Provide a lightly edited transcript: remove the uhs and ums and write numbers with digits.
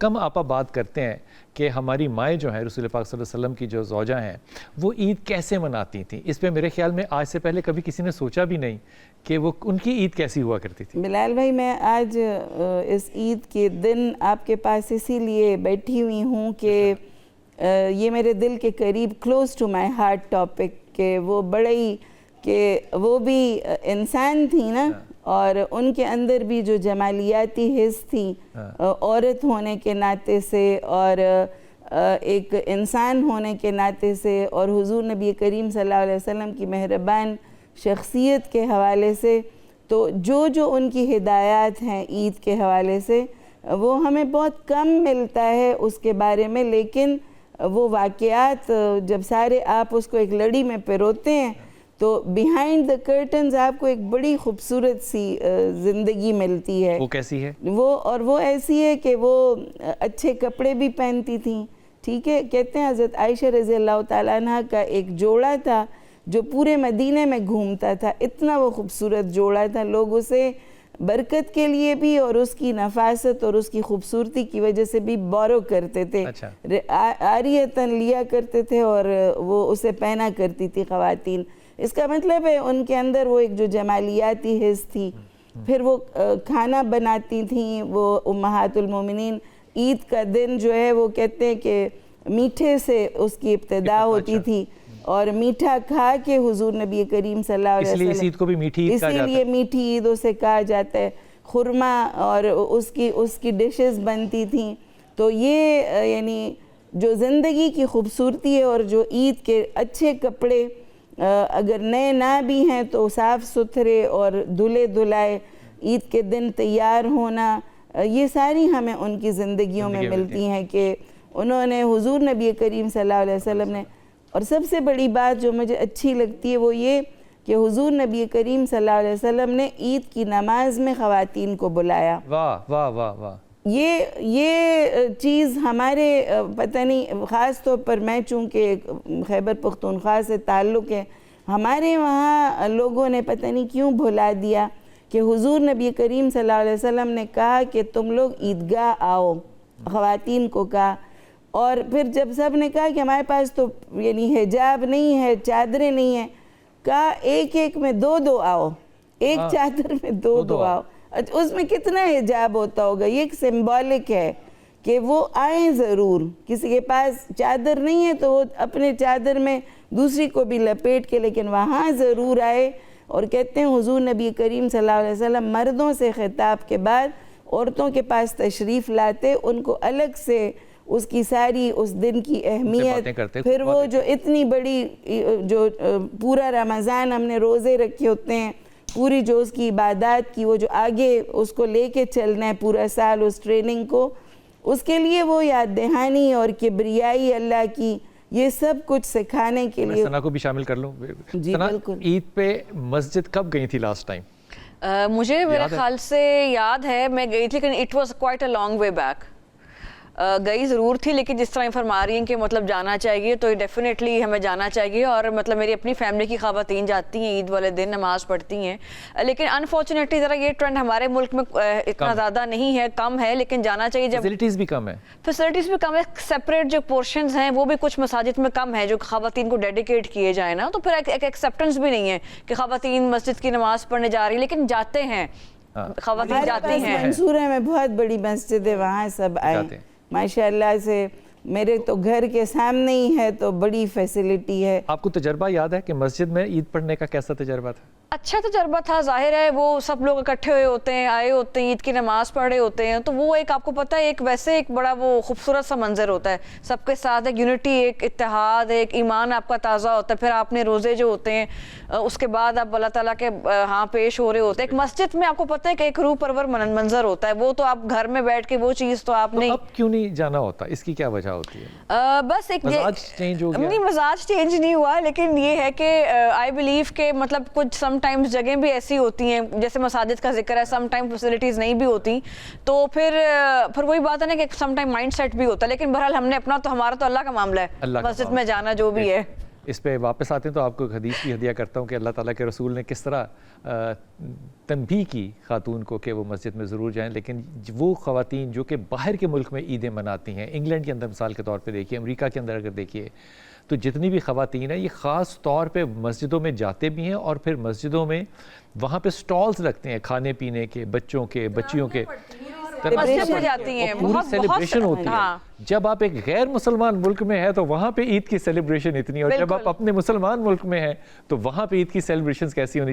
کم آپا بات کرتے ہیں کہ ہماری مائیں جو ہیں رسول پاک صلی اللہ علیہ وسلم کی جو زوجہ ہیں وہ عید کیسے مناتی تھیں. اس پہ میرے خیال میں آج سے پہلے کبھی کسی نے سوچا بھی نہیں کہ وہ ان کی عید کیسی ہوا کرتی تھی. بلال بھائی میں آج اس عید کے دن آپ کے پاس اسی لیے بیٹھی ہوئی ہوں کہ یہ میرے دل کے قریب close to my heart topic کہ وہ بڑی کہ وہ بھی انسان تھی نا اور ان کے اندر بھی جو جمالیاتی حس تھی عورت ہونے کے ناطے سے اور ایک انسان ہونے کے ناطے سے اور حضور نبی کریم صلی اللہ علیہ وسلم کی مہربان شخصیت کے حوالے سے تو جو ان کی ہدایات ہیں عید کے حوالے سے وہ ہمیں بہت کم ملتا ہے اس کے بارے میں. لیکن وہ واقعات جب سارے آپ اس کو ایک لڑی میں پروتے ہیں تو بیہائنڈ دا کرٹنز آپ کو ایک بڑی خوبصورت سی زندگی ملتی ہے. وہ کیسی ہے؟ وہ ایسی ہے کہ وہ اچھے کپڑے بھی پہنتی تھیں. ٹھیک ہے, کہتے ہیں حضرت عائشہ رضی اللہ تعالیٰ عنہ کا ایک جوڑا تھا جو پورے مدینے میں گھومتا تھا. اتنا وہ خوبصورت جوڑا تھا, لوگ اسے برکت کے لیے بھی اور اس کی نفاست اور اس کی خوبصورتی کی وجہ سے بھی بورو کرتے تھے, عاریتاً لیا کرتے تھے اور وہ اسے پہنا کرتی تھی خواتین. اس کا مطلب ہے ان کے اندر وہ ایک جو جمالیاتی حس تھی. پھر وہ کھانا بناتی تھیں وہ امہات المومنین. عید کا دن جو ہے وہ کہتے ہیں کہ میٹھے سے اس کی ابتدا ہوتی تھی اور میٹھا کھا کے حضور نبی کریم صلی اللہ علیہ وسلم اس لیے عید کو بھی میٹھی عید کہا جاتا ہے. اسی لیے میٹھی عید اسے کہا جاتا ہے. خرما اور اس کی ڈشز بنتی تھیں. تو یہ یعنی جو زندگی کی خوبصورتی ہے اور جو عید کے اچھے کپڑے اگر نئے نہ بھی ہیں تو صاف ستھرے اور دھلے دھلائے عید کے دن تیار ہونا, یہ ساری ہمیں ان کی زندگیوں میں ملتی ہیں کہ انہوں نے حضور نبی کریم صلی اللہ علیہ وسلم نے. اور سب سے بڑی بات جو مجھے اچھی لگتی ہے وہ یہ کہ حضور نبی کریم صلی اللہ علیہ وسلم نے عید کی نماز میں خواتین کو بلایا. واہ واہ واہ واہ. یہ چیز ہمارے پتہ نہیں, خاص طور پر میں چونکہ خیبر پختونخوا سے تعلق ہے, ہمارے وہاں لوگوں نے پتہ نہیں کیوں بھلا دیا کہ حضور نبی کریم صلی اللہ علیہ وسلم نے کہا کہ تم لوگ عیدگاہ آؤ, خواتین کو کہا. اور پھر جب سب نے کہا کہ ہمارے پاس تو یعنی حجاب نہیں ہے, چادریں نہیں ہیں, کہا ایک ایک میں دو آؤ, ایک چادر میں دو آؤ. اس میں کتنا حجاب ہوتا ہوگا. یہ ایک سمبولک ہے کہ وہ آئیں ضرور. کسی کے پاس چادر نہیں ہے تو وہ اپنے چادر میں دوسری کو بھی لپیٹ کے لیکن وہاں ضرور آئے. اور کہتے ہیں حضور نبی کریم صلی اللہ علیہ وسلم مردوں سے خطاب کے بعد عورتوں کے پاس تشریف لاتے, ان کو الگ سے اس کی ساری اس دن کی اہمیت, پھر وہ جو اتنی بڑی جو پورا رمضان ہم نے روزے رکھے ہوتے ہیں, پوری جو اس کی عبادات کی وہ جو آگے اس کو لے کے چلنا ہے پورا سال اس ٹریننگ کو, اس کے لیے وہ یاد دہانی اور کبریائی اللہ کی یہ سب کچھ سکھانے کے لیے. میں ثنا کو بھی شامل کر لوں. جی بالکل. عید پہ مسجد کب گئی تھی لاسٹ ٹائم؟ مجھے میرے خیال سے یاد ہے میں گئی تھی لیکن it was quite a long way back. گئی ضرور تھی لیکن جس طرح فرما رہی ہیں کہ مطلب جانا چاہیے تو ڈیفینیٹلی ہمیں جانا چاہیے. اور مطلب میری اپنی فیملی کی خواتین جاتی ہیں عید والے دن, نماز پڑھتی ہیں. لیکن انفارچونیٹلی ذرا یہ ٹرینڈ ہمارے ملک میں اتنا زیادہ نہیں ہے, کم ہے, لیکن جانا چاہیے. جب فیسلٹیز بھی کم ہے, سیپریٹ جو پورشنز ہیں وہ بھی کچھ مساجد میں کم ہے جو خواتین کو ڈیڈیکیٹ کیے جائیں نا, تو پھر ایک ایکسیپٹنس بھی نہیں ہے کہ خواتین مسجد کی نماز پڑھنے جا رہی, لیکن جاتے ہیں خواتین جاتی ہیں. منصورہ میں بہت بڑی مسجد ہے, وہاں سب آئیں ماشاء اللہ سے. میرے تو گھر کے سامنے ہی ہے تو بڑی فیسلٹی ہے. آپ کو تجربہ یاد ہے کہ مسجد میں عید پڑھنے کا کیسا تجربہ تھا؟ اچھا تجربہ تھا, ظاہر ہے وہ سب لوگ اکٹھے ہوئے ہوتے ہیں, آئے ہوتے ہیں, عید کی نماز پڑھ رہے ہوتے ہیں, تو وہ ایک آپ کو پتہ ہے ایک ویسے ایک بڑا وہ خوبصورت سا منظر ہوتا ہے, سب کے ساتھ ایک یونٹی, ایک اتحاد, ایک ایمان آپ کا تازہ ہوتا ہے. پھر آپ نے روزے جو ہوتے ہیں اس کے بعد آپ اللہ تعالیٰ کے ہاں پیش ہو رہے ہوتے ہیں. ایک مسجد میں آپ کو پتہ ہے کہ ایک روح پرور منظر ہوتا ہے, وہ تو آپ گھر میں بیٹھ کے وہ چیز تو آپ نہیں. اب کیوں نہیں جانا ہوتا, اس کی کیا وجہ ہوتی ہے؟ بس ایک مزاج چینج ہو گیا. نہیں مزاج چینج نہیں ہوا, لیکن یہ ہے کہ آئی بلیو کہ مطلب کچھ سم ٹائمز جگہیں بھی ایسی ہوتی ہیں جیسے مساجد کا ذکر ہے, سم ٹائم فیسلٹیز نہیں بھی ہوتی, تو پھر وہی بات ہے نا کہ سم ٹائم مائنڈ سیٹ بھی ہوتا ہے. لیکن بہرحال ہم نے اپنا تو, ہمارا تو اللہ کا معاملہ ہے, مسجد میں جانا جو بھی ہے. اس پہ واپس آتے ہیں تو آپ کو ایک حدیث بھی ہدیہ کرتا ہوں کہ اللہ تعالیٰ کے رسول نے کس طرح تنبیہ کی خاتون کو کہ وہ مسجد میں ضرور جائیں، لیکن وہ خواتین جو کہ باہر کے ملک میں عیدیں مناتی ہیں، انگلینڈ کے اندر مثال کے طور پہ دیکھیے، امریکہ کے اندر اگر دیکھیے تو جتنی بھی خواتین ہیں یہ خاص طور پہ مسجدوں میں جاتے بھی ہیں اور پھر مسجدوں میں وہاں پہ سٹالز رکھتے ہیں کھانے پینے کے، بچوں کے، بچیوں کے، مسجد میں جاتی ہیں، اور پوری سیلیبریشن ہوتی ہے۔ جب آپ ایک غیر مسلمان ملک میں ہیں تو وہاں پہ عید کی سیلیبریشن اتنی، اور جب آپ اپنے مسلمان ملک میں ہیں تو وہاں پہ عید کی سیلیبریشنز کیسی ہونی چاہیے۔